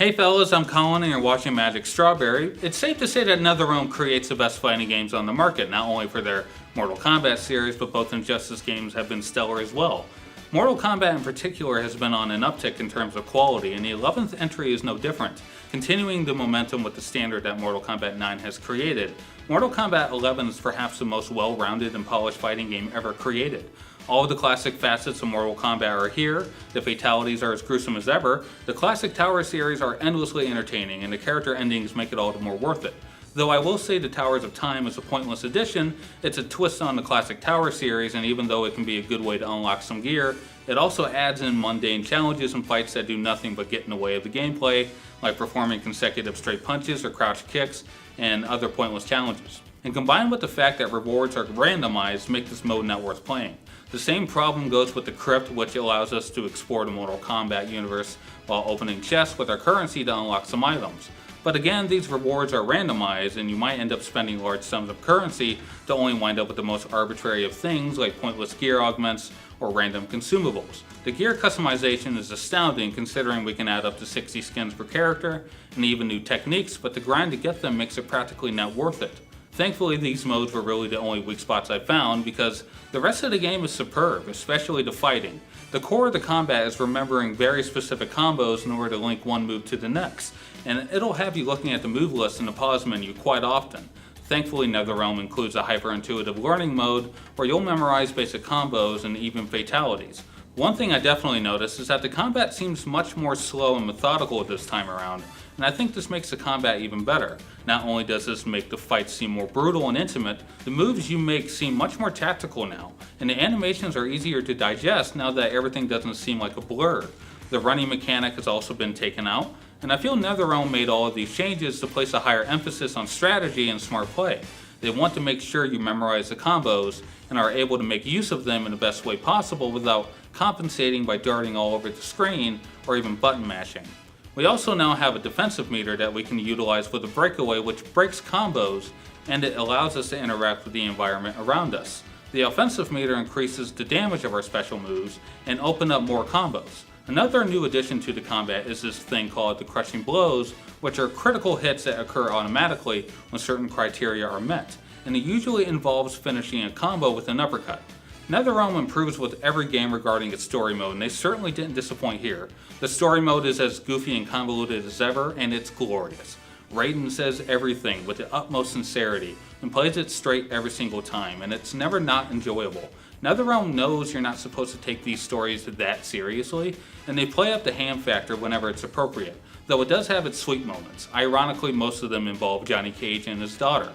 Hey fellas, I'm Collin and you're watching Magic Strawberry. It's safe to say that NetherRealm creates the best fighting games on the market, not only for their Mortal Kombat series, but both Injustice games have been stellar as well. Mortal Kombat in particular has been on an uptick in terms of quality, and the 11th entry is no different, continuing the momentum with the standard that Mortal Kombat 9 has created. Mortal Kombat 11 is perhaps the most well-rounded and polished fighting game ever created. All of the classic facets of Mortal Kombat are here, the fatalities are as gruesome as ever, the classic Tower series are endlessly entertaining, and the character endings make it all the more worth it. Though I will say the Towers of Time is a pointless addition, it's a twist on the classic Tower series, and even though it can be a good way to unlock some gear, it also adds in mundane challenges and fights that do nothing but get in the way of the gameplay, like performing consecutive straight punches or crouch kicks, and other pointless challenges. And combined with the fact that rewards are randomized make this mode not worth playing. The same problem goes with the Crypt, which allows us to explore the Mortal Kombat universe while opening chests with our currency to unlock some items. But again, these rewards are randomized and you might end up spending large sums of currency to only wind up with the most arbitrary of things like pointless gear augments or random consumables. The gear customization is astounding considering we can add up to 60 skins per character and even new techniques, but the grind to get them makes it practically not worth it. Thankfully, these modes were really the only weak spots I found because the rest of the game is superb, especially the fighting. The core of the combat is remembering very specific combos in order to link one move to the next, and it'll have you looking at the move list in the pause menu quite often. Thankfully, NetherRealm includes a hyper-intuitive learning mode where you'll memorize basic combos and even fatalities. One thing I definitely noticed is that the combat seems much more slow and methodical this time around, and I think this makes the combat even better. Not only does this make the fights seem more brutal and intimate, the moves you make seem much more tactical now, and the animations are easier to digest now that everything doesn't seem like a blur. The running mechanic has also been taken out, and I feel NetherRealm made all of these changes to place a higher emphasis on strategy and smart play. They want to make sure you memorize the combos and are able to make use of them in the best way possible without compensating by darting all over the screen or even button mashing. We also now have a defensive meter that we can utilize with a breakaway which breaks combos, and it allows us to interact with the environment around us. The offensive meter increases the damage of our special moves and open up more combos. Another new addition to the combat is this thing called the crushing blows, which are critical hits that occur automatically when certain criteria are met, and it usually involves finishing a combo with an uppercut. NetherRealm improves with every game regarding its story mode, and they certainly didn't disappoint here. The story mode is as goofy and convoluted as ever, and it's glorious. Raiden says everything with the utmost sincerity and plays it straight every single time, and it's never not enjoyable. NetherRealm knows you're not supposed to take these stories that seriously, and they play up the ham factor whenever it's appropriate, though it does have its sweet moments. Ironically, most of them involve Johnny Cage and his daughter.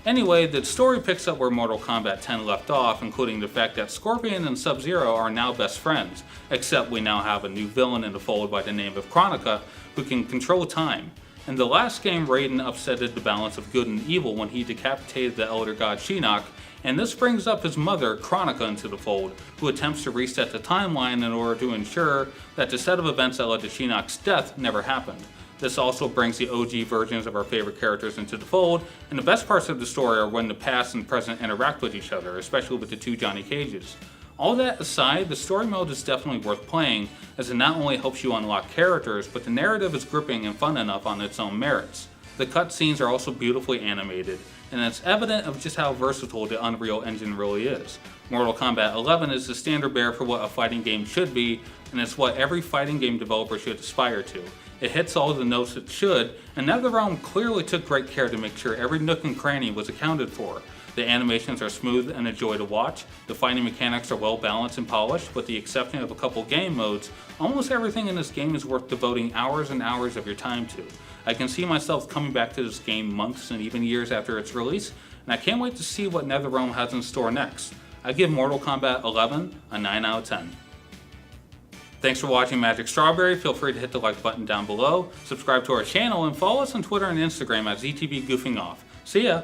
Anyway, the story picks up where Mortal Kombat 10 left off, including the fact that Scorpion and Sub-Zero are now best friends, except we now have a new villain in the fold by the name of Kronika, who can control time. In the last game, Raiden upsetted the balance of good and evil when he decapitated the Elder God Shinnok, and this brings up his mother, Kronika, into the fold, who attempts to reset the timeline in order to ensure that the set of events that led to Shinnok's death never happened. This also brings the OG versions of our favorite characters into the fold, and the best parts of the story are when the past and present interact with each other, especially with the two Johnny Cages. All that aside, the story mode is definitely worth playing, as it not only helps you unlock characters, but the narrative is gripping and fun enough on its own merits. The cutscenes are also beautifully animated, and it's evident of just how versatile the Unreal Engine really is. Mortal Kombat 11 is the standard bearer for what a fighting game should be, and it's what every fighting game developer should aspire to. It hits all the notes it should, and NetherRealm clearly took great care to make sure every nook and cranny was accounted for. The animations are smooth and a joy to watch, the fighting mechanics are well balanced and polished, with the exception of a couple game modes. Almost everything in this game is worth devoting hours and hours of your time to. I can see myself coming back to this game months and even years after its release, and I can't wait to see what NetherRealm has in store next. I give Mortal Kombat 11 a 9 out of 10. Thanks for watching Magic Strawberry. Feel free to hit the like button down below, subscribe to our channel, and follow us on Twitter and Instagram at ZTV Goofing Off. See ya!